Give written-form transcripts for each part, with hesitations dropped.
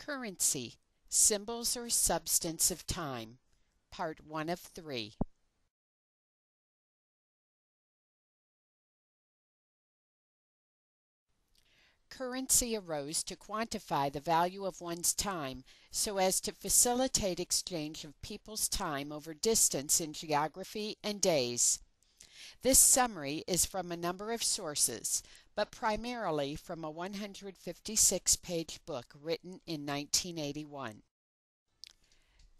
Currency, Symbols or Substance of Time, Part 1 of 3. Currency arose to quantify the value of one's time so as to facilitate exchange of people's time over distance in geography and days. This summary is from a number of sources, but primarily from a 156-page book written in 1981.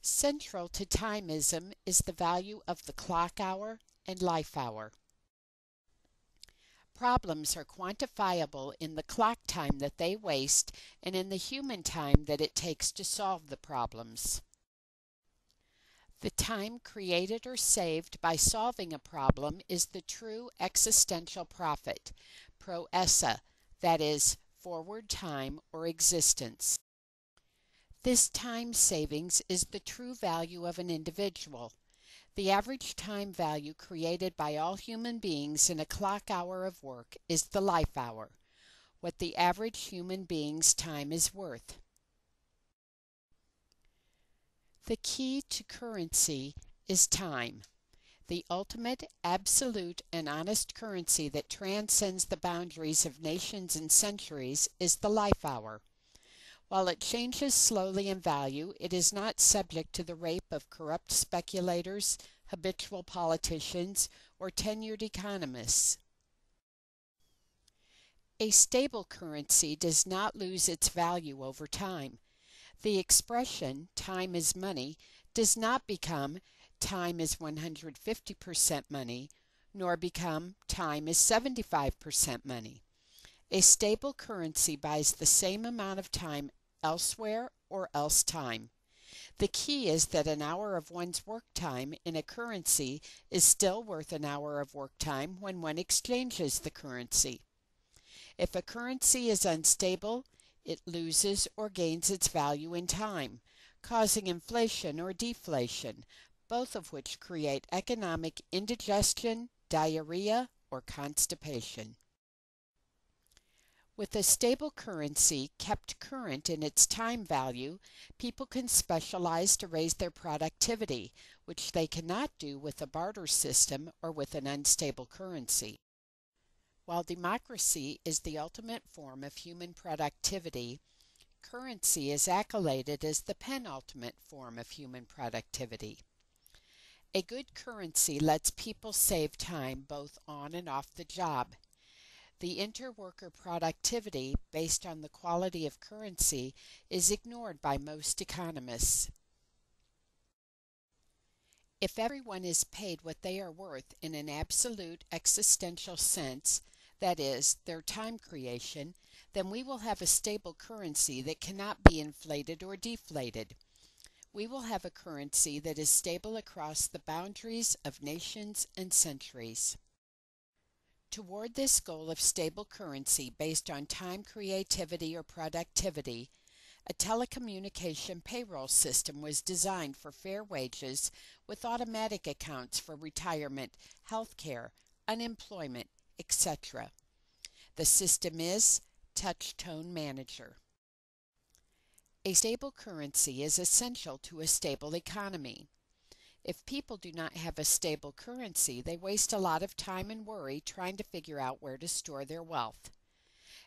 Central to timeism is the value of the clock hour and life hour. Problems are quantifiable in the clock time that they waste and in the human time that it takes to solve the problems. The time created or saved by solving a problem is the true existential profit, pro esse, that is, forward time or existence. This time savings is the true value of an individual. The average time value created by all human beings in a clock hour of work is the life hour, what the average human being's time is worth. The key to currency is time. The ultimate, absolute, and honest currency that transcends the boundaries of nations and centuries is the life hour. While it changes slowly in value, it is not subject to the rape of corrupt speculators, habitual politicians, or tenured economists. A stable currency does not lose its value over time. The expression, time is money, does not become time is 150% money, nor become time is 75% money. A stable currency buys the same amount of time elsewhere or else time. The key is that an hour of one's work time in a currency is still worth an hour of work time when one exchanges the currency. If a currency is unstable, it loses or gains its value in time, causing inflation or deflation, both of which create economic indigestion, diarrhea, or constipation. With a stable currency kept current in its time value, people can specialize to raise their productivity, which they cannot do with a barter system or with an unstable currency. While democracy is the ultimate form of human productivity, currency is accoladed as the penultimate form of human productivity. A good currency lets people save time both on and off the job. The interworker productivity, based on the quality of currency, is ignored by most economists. If everyone is paid what they are worth in an absolute existential sense, that is, their time creation, then we will have a stable currency that cannot be inflated or deflated. We will have a currency that is stable across the boundaries of nations and centuries. Toward this goal of stable currency based on time creativity or productivity, a telecommunication payroll system was designed for fair wages with automatic accounts for retirement, health care, unemployment, etc. The system is Touch-Tone Manager. A stable currency is essential to a stable economy. If people do not have a stable currency, they waste a lot of time and worry trying to figure out where to store their wealth.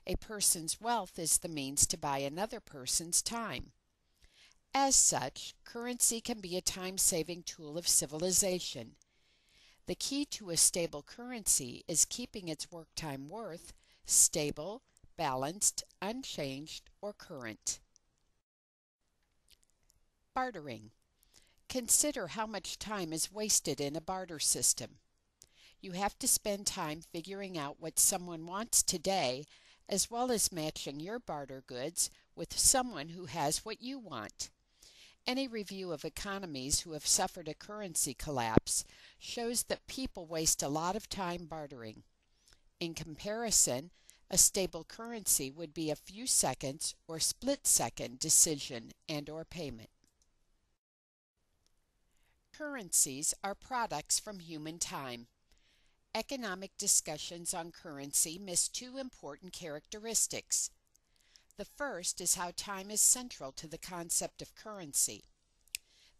A person's wealth is the means to buy another person's time. As such, currency can be a time-saving tool of civilization. The key to a stable currency is keeping its work time worth stable, balanced, unchanged, or current. Bartering. Consider how much time is wasted in a barter system. You have to spend time figuring out what someone wants today, as well as matching your barter goods with someone who has what you want. Any review of economies who have suffered a currency collapse shows that people waste a lot of time bartering. In comparison, a stable currency would be a few seconds or split-second decision and/or payment. Currencies are products from human time. Economic discussions on currency miss two important characteristics. The first is how time is central to the concept of currency.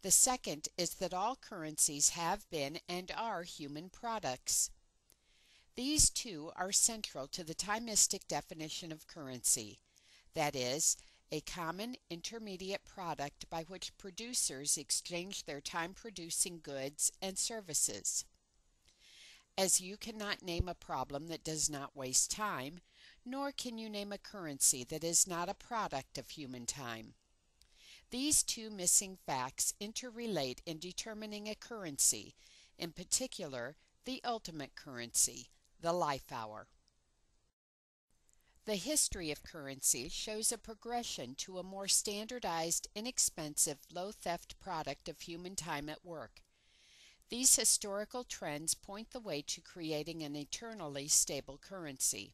The second is that all currencies have been and are human products. These two are central to the timistic definition of currency, that is, a common intermediate product by which producers exchange their time-producing goods and services. As you cannot name a problem that does not waste time, nor can you name a currency that is not a product of human time. These two missing facts interrelate in determining a currency, in particular, the ultimate currency, the life hour. The history of currency shows a progression to a more standardized, inexpensive, low-theft product of human time at work. These historical trends point the way to creating an eternally stable currency.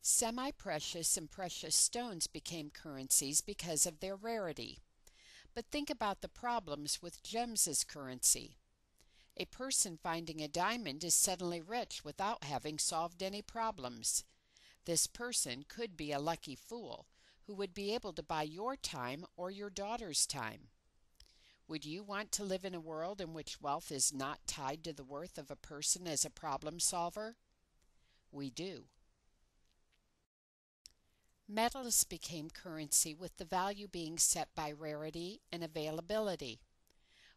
Semi-precious and precious stones became currencies because of their rarity. But think about the problems with gems as currency. A person finding a diamond is suddenly rich without having solved any problems. This person could be a lucky fool who would be able to buy your time or your daughter's time. Would you want to live in a world in which wealth is not tied to the worth of a person as a problem solver? We do. Metals became currency with the value being set by rarity and availability.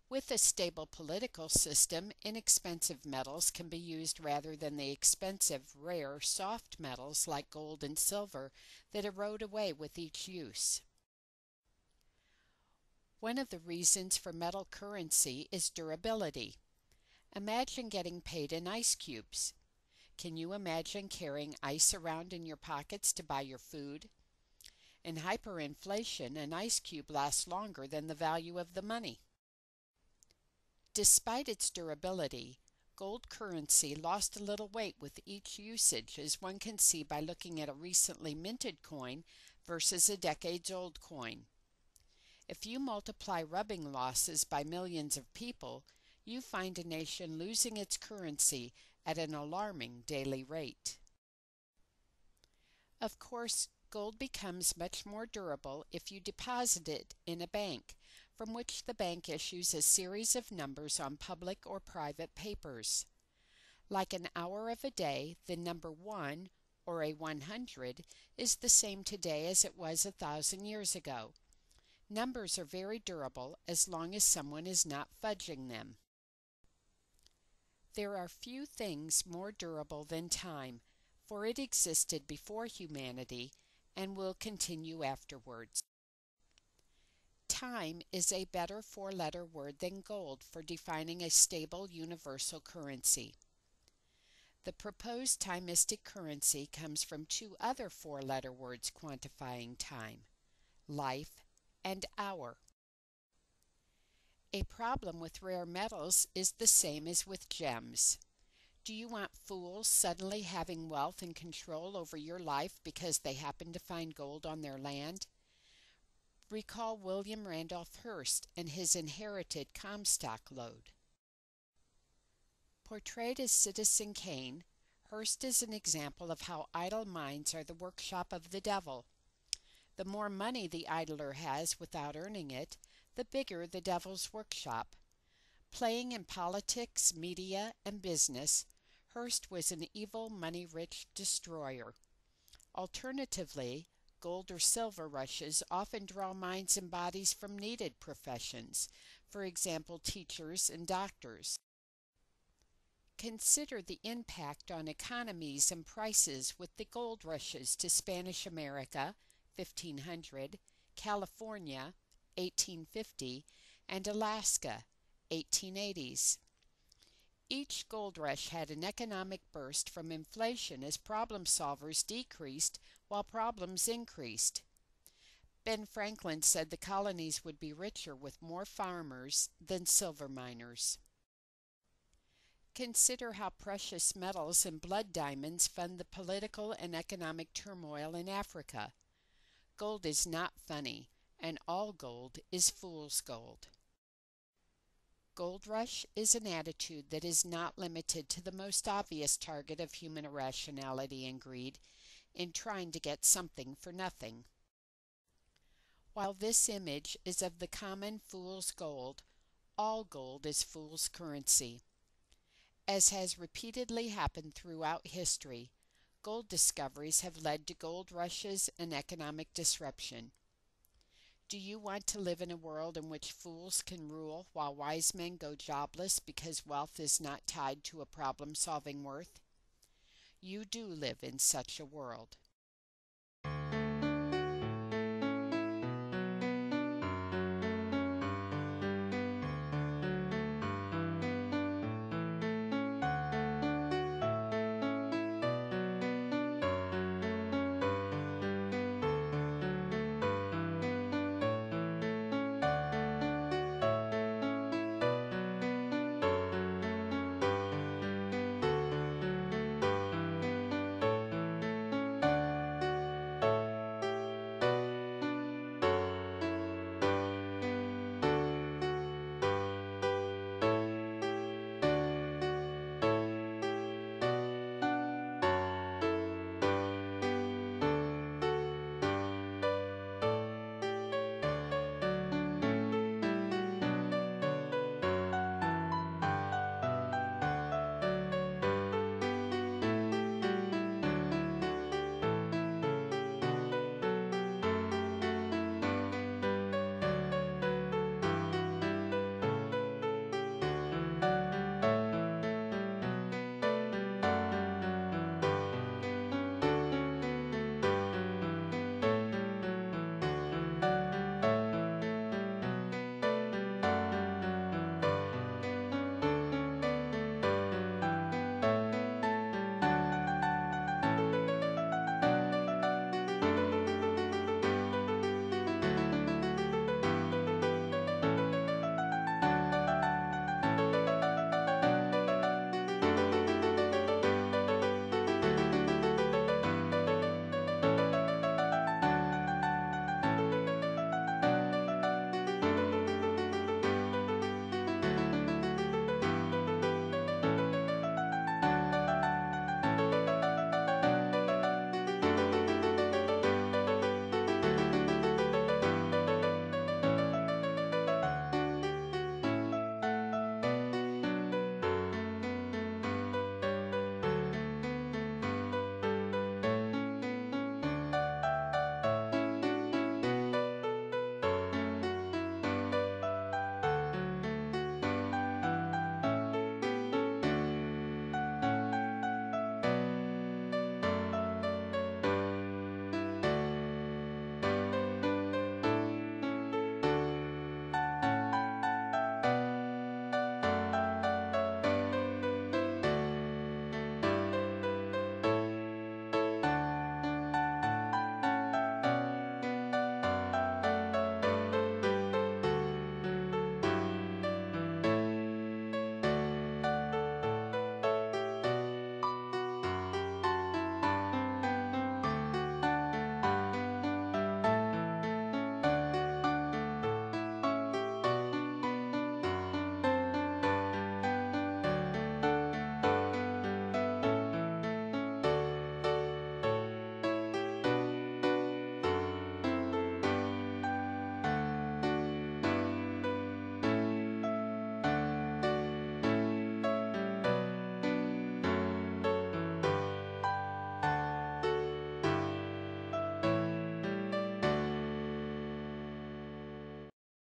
With a stable political system, inexpensive metals can be used rather than the expensive, rare, soft metals like gold and silver that erode away with each use. One of the reasons for metal currency is durability. Imagine getting paid in ice cubes. Can you imagine carrying ice around in your pockets to buy your food? In hyperinflation, an ice cube lasts longer than the value of the money. Despite its durability, gold currency lost a little weight with each usage, as one can see by looking at a recently minted coin versus a decades-old coin. If you multiply rubbing losses by millions of people, you find a nation losing its currency at an alarming daily rate. Of course, gold becomes much more durable if you deposit it in a bank, from which the bank issues a series of numbers on public or private papers. Like an hour of a day, the number 1, or a 100, is the same today as it was 1,000 years ago. Numbers are very durable as long as someone is not fudging them. There are few things more durable than time, for it existed before humanity and will continue afterwards. Time is a better four-letter word than gold for defining a stable universal currency. The proposed timistic currency comes from two other four-letter words quantifying time: life and hour. A problem with rare metals is the same as with gems. Do you want fools suddenly having wealth and control over your life because they happen to find gold on their land? Recall William Randolph Hearst and his inherited Comstock lode. Portrayed as Citizen Kane, Hearst is an example of how idle minds are the workshop of the devil. The more money the idler has without earning it, the bigger the devil's workshop. Playing in politics, media, and business, Hearst was an evil, money-rich destroyer. Alternatively, gold or silver rushes often draw minds and bodies from needed professions, for example, teachers and doctors. Consider the impact on economies and prices with the gold rushes to Spanish America, 1500, California, 1850, and Alaska, 1880s. Each gold rush had an economic burst from inflation as problem solvers decreased while problems increased. Ben Franklin said the colonies would be richer with more farmers than silver miners. Consider how precious metals and blood diamonds fund the political and economic turmoil in Africa. Gold is not funny, and all gold is fool's gold. Gold rush is an attitude that is not limited to the most obvious target of human irrationality and greed. in trying to get something for nothing. While this image is of the common fool's gold, all gold is fool's currency. As has repeatedly happened throughout history, gold discoveries have led to gold rushes and economic disruption. Do you want to live in a world in which fools can rule while wise men go jobless because wealth is not tied to a problem-solving worth? You do live in such a world.